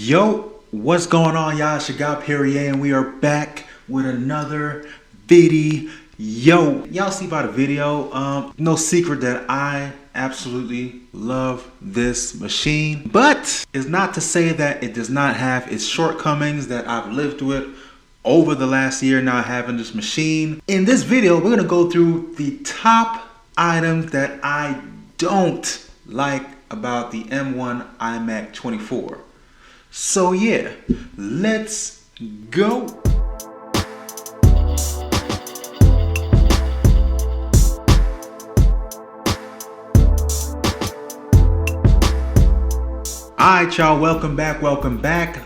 Yo, what's going on, y'all? It's your guy Perrier, and we are back with another video. Y'all see by the video, no secret that I absolutely love this machine, but it's not to say that it does not have its shortcomings that I've lived with over the last year now having this machine. In this video, we're gonna go through the top items that I don't like about the M1 iMac 24. So yeah, let's go. Alright y'all, welcome back.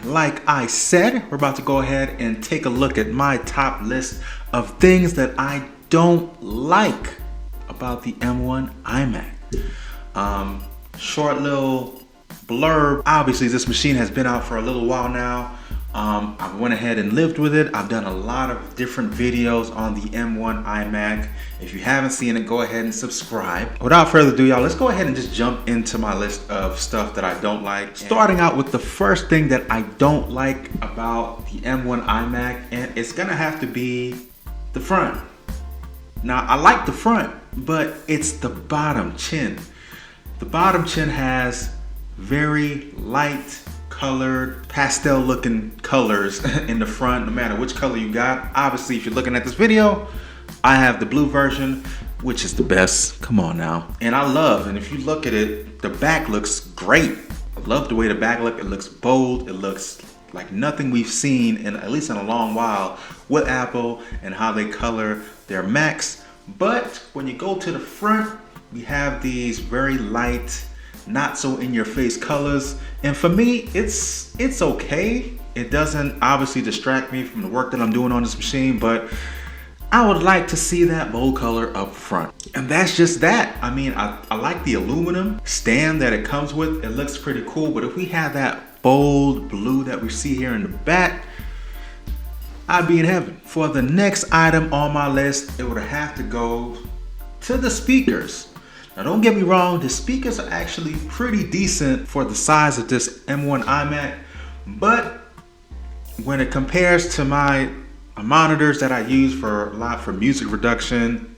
Like I said, we're about to go ahead and take a look at my top list of things that I don't like about the M1 iMac. Short little blurb. Obviously this machine has been out for a little while now. I went ahead and lived with it. I've done a lot of different videos on the M1 iMac. If you haven't seen it, go ahead and subscribe. Without further ado, y'all, let's go ahead and just jump into my list of stuff that I don't like. Starting out with the first thing that I don't like about the M1 iMac, and it's gonna have to be the front. Now, I like the front, but it's the bottom chin. The bottom chin has very light colored, pastel looking colors in the front, no matter which color you got. Obviously, if you're looking at this video, I have the blue version, which is the best. Come on now. And if you look at it, the back looks great. I love the way the back looks. It looks bold. It looks like nothing we've seen at least in a long while with Apple and how they color their Macs. But when you go to the front, we have these very light, not so in your face colors, and for me it's okay. It doesn't obviously distract me from the work that I'm doing on this machine, but I would like to see that bold color up front. And that's just that. I mean, I like the aluminum stand that it comes with. It looks pretty cool, but if we had that bold blue that we see here in the back, I'd be in heaven. For the next item on my list, it would have to go to the speakers. Now don't get me wrong, the speakers are actually pretty decent for the size of this M1 iMac, but when it compares to my monitors that I use for music production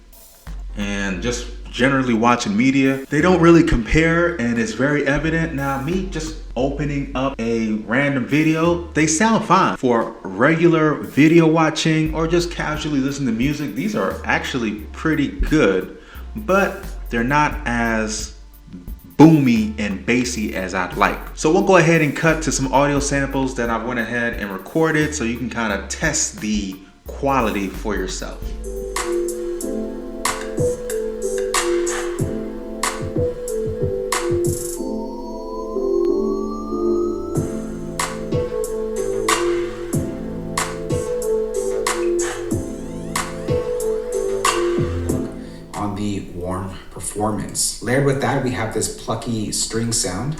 and just generally watching media, they don't really compare, and it's very evident. Now me just opening up a random video, they sound fine. For regular video watching or just casually listening to music, these are actually pretty good, but they're not as boomy and bassy as I'd like. So we'll go ahead and cut to some audio samples that I went ahead and recorded so you can kind of test the quality for yourself. On the warm performance. Layered with that, we have this plucky string sound.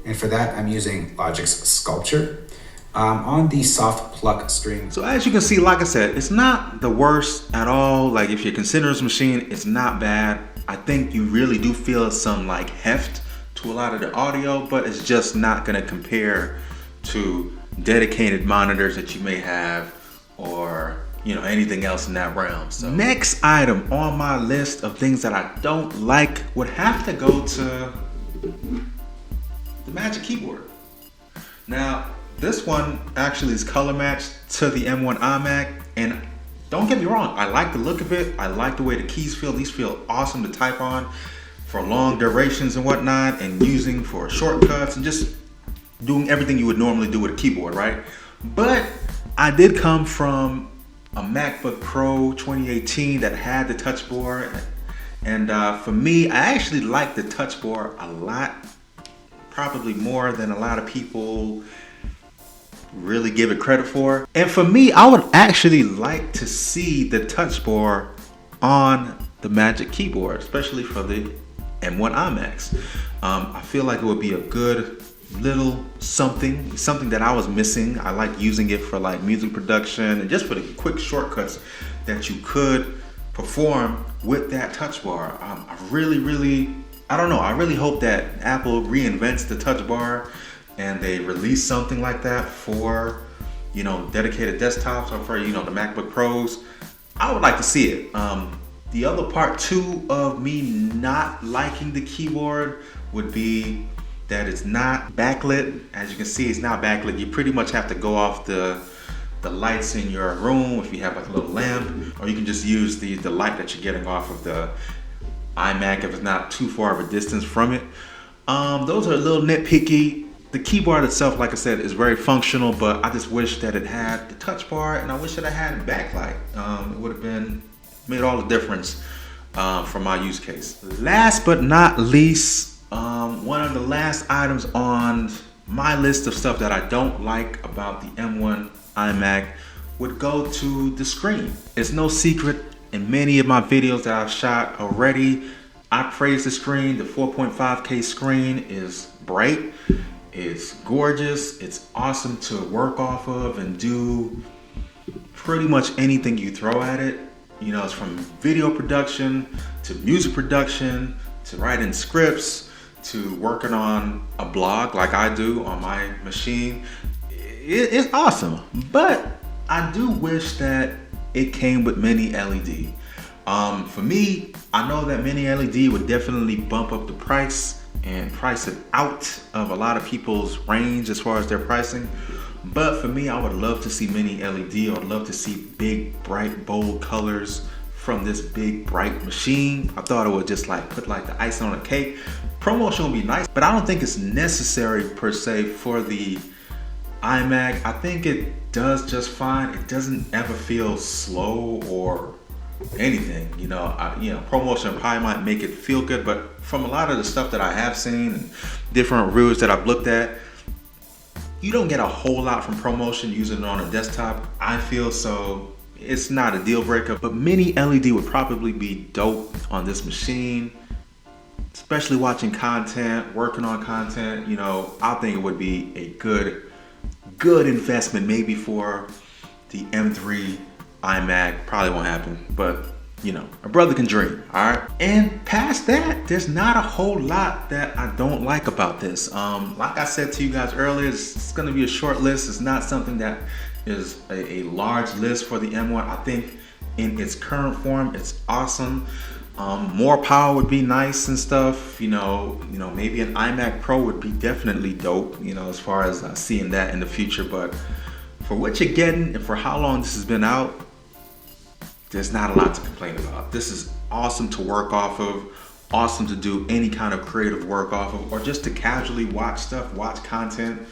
And for that, I'm using Logic's Sculpture on the soft pluck string. So as you can see, like I said, it's not the worst at all. Like if you're considering this machine, it's not bad. I think you really do feel some like heft to a lot of the audio, but it's just not gonna compare to dedicated monitors that you may have, or anything else in that realm. So next item on my list of things that I don't like would have to go to the Magic Keyboard. Now this one actually is color matched to the M1 iMac, and don't get me wrong, I like the look of it. I like the way the keys feel. These feel awesome to type on for long durations and whatnot, and using for shortcuts and just doing everything you would normally do with a keyboard, right? But I did come from a MacBook Pro 2018 that had the touch bar, and for me, I actually like the touch bar a lot, probably more than a lot of people really give it credit for. And for me, I would actually like to see the touch bar on the Magic Keyboard, especially for the M1 iMacs. I feel like it would be a good little something that I was missing. I like using it for like music production and just for the quick shortcuts that you could perform with that touch bar. I don't know, I really hope that Apple reinvents the touch bar and they release something like that for, you know, dedicated desktops or for, you know, the MacBook Pros. I would like to see it. The other part too of me not liking the keyboard would be that it's not backlit. As you can see, it's not backlit. You pretty much have to go off the lights in your room if you have like a little lamp, or you can just use the light that you're getting off of the iMac if it's not too far of a distance from it. Those are a little nitpicky. The keyboard itself, like I said, is very functional, but I just wish that it had the touch bar, and I wish that it had a backlight. It would have made all the difference for my use case. Last but not least, one of the last items on my list of stuff that I don't like about the M1 iMac would go to the screen. It's no secret in many of my videos that I've shot already, I praise the screen. The 4.5K screen is bright, it's gorgeous, it's awesome to work off of and do pretty much anything you throw at it. You know, it's from video production to music production to writing scripts to working on a blog like I do on my machine. It's awesome, but I do wish that it came with mini LED. For me, I know that mini LED would definitely bump up the price and price it out of a lot of people's range as far as their pricing. But for me, I would love to see mini LED. I would love to see big, bright, bold colors from this big, bright machine. I thought it would just like put like the icing on a cake. Promotion would be nice, but I don't think it's necessary per se for the iMac. I think it does just fine. It doesn't ever feel slow or anything. You know, promotion probably might make it feel good, but from a lot of the stuff that I have seen and different reviews that I've looked at, you don't get a whole lot from promotion using it on a desktop, I feel. So it's not a deal breaker, but mini LED would probably be dope on this machine, especially watching content, working on content. You know, I think it would be a good investment, maybe for the M3 iMac. Probably won't happen, but you know, a brother can dream, all right? And past that, there's not a whole lot that I don't like about this. Like I said to you guys earlier, it's gonna be a short list. It's not something that is a large list for the M1. I think in its current form, it's awesome. More power would be nice and stuff. You know, maybe an iMac Pro would be definitely dope, you know, as far as seeing that in the future. But for what you're getting and for how long this has been out, there's not a lot to complain about. This is awesome to work off of, awesome to do any kind of creative work off of, or just to casually watch stuff, watch content.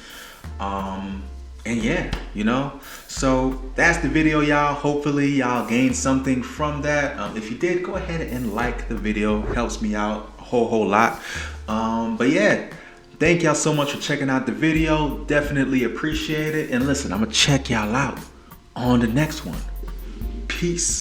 And yeah, you know, so that's the video, y'all. Hopefully y'all gained something from that. If you did, go ahead and like the video. Helps me out a whole lot. But yeah, thank y'all so much for checking out the video. Definitely appreciate it. And listen, I'm gonna check y'all out on the next one. Peace.